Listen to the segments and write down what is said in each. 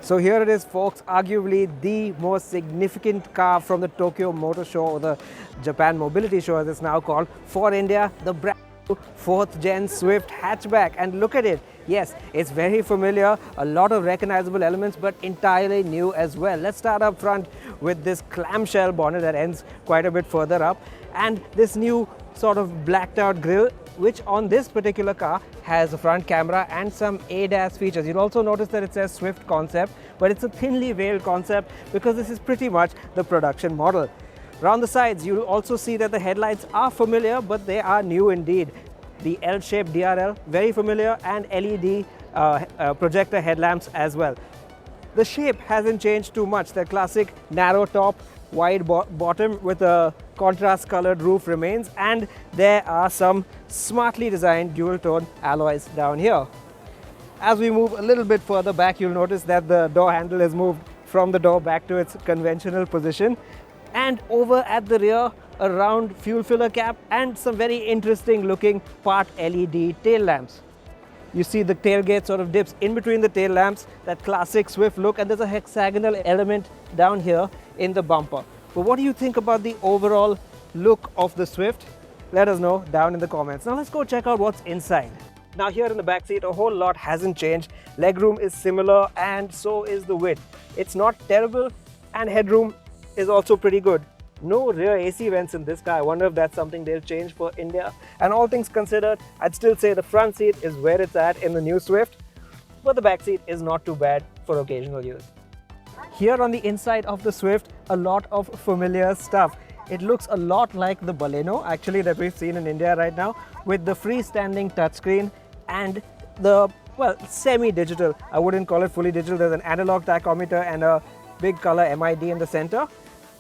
So here it is, folks, arguably the most significant car from the Tokyo Motor Show, or the Japan Mobility Show as it's now called, for India, the brand new 4th Gen Swift hatchback. And look at it. Yes, it's very familiar, a lot of recognizable elements, but entirely new as well. Let's start up front with this clamshell bonnet that ends quite a bit further up, and this new sort of blacked out grille, which on this particular car has a front camera and some ADAS features. You'll also notice that it says Swift concept, but it's a thinly veiled concept because this is pretty much the production model. Around the sides, you'll also see that the headlights are familiar, but they are new indeed. The L-shaped DRL, very familiar, and LED projector headlamps as well. The shape hasn't changed too much. The classic narrow top, wide bottom with a contrast colored roof remains, and there are some smartly designed dual tone alloys down here. As we move a little bit further back, you'll notice that the door handle is moved from the door back to its conventional position, and over at the rear, a round fuel filler cap and some very interesting looking part LED tail lamps. You see the tailgate sort of dips in between the tail lamps, that classic Swift look, and there's a hexagonal element down here in the bumper. But what do you think about the overall look of the Swift? Let us know down in the comments. Now let's go check out what's inside. Now here in the back seat, a whole lot hasn't changed. Legroom is similar, and so is the width. It's not terrible, and headroom is also pretty good. No rear AC vents in this car. I wonder if that's something they'll change for India. And all things considered, I'd still say the front seat is where it's at in the new Swift, but the back seat is not too bad for occasional use. Here on the inside of the Swift, a lot of familiar stuff. It looks a lot like the Baleno, actually, that we've seen in India right now, with the freestanding touchscreen and the, well, semi-digital. I wouldn't call it fully digital. There's an analog tachometer and a big color MID in the center.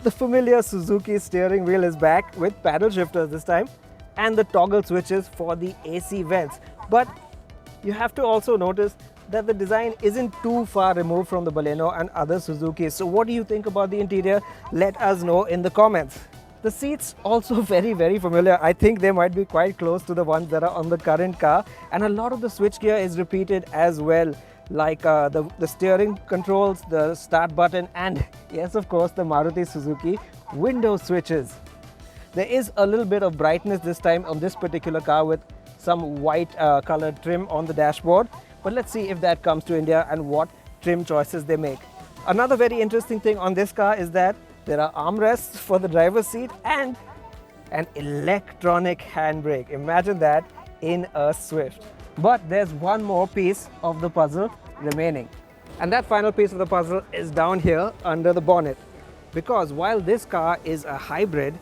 The familiar Suzuki steering wheel is back with paddle shifters this time, and the toggle switches for the AC vents. But you have to also notice that the design isn't too far removed from the Baleno and other Suzukis. So what do you think about the interior? Let us know in the comments. The seats also very familiar. I think they might be quite close to the ones that are on the current car, and a lot of the switchgear is repeated as well, like the steering controls, the start button, and yes, of course, the Maruti Suzuki window switches. There is a little bit of brightness this time on this particular car with some white colored trim on the dashboard, but let's see if that comes to India and what trim choices they make. Another very interesting thing on this car is that there are armrests for the driver's seat and an electronic handbrake. Imagine that in a Swift. But there's one more piece of the puzzle remaining. And that final piece of the puzzle is down here under the bonnet. Because while this car is a hybrid,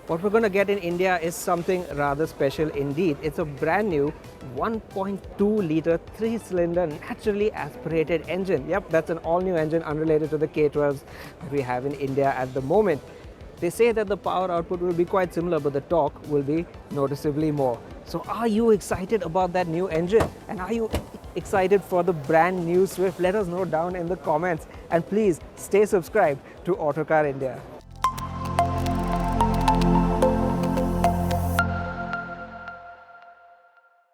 what we're going to get in India is something rather special indeed. It's a brand new 1.2 litre 3-cylinder naturally aspirated engine. Yep, that's an all-new engine unrelated to the K12s that we have in India at the moment. They say that the power output will be quite similar, but the torque will be noticeably more. So are you excited about that new engine? And are you excited for the brand new Swift? Let us know down in the comments. And please stay subscribed to Autocar India.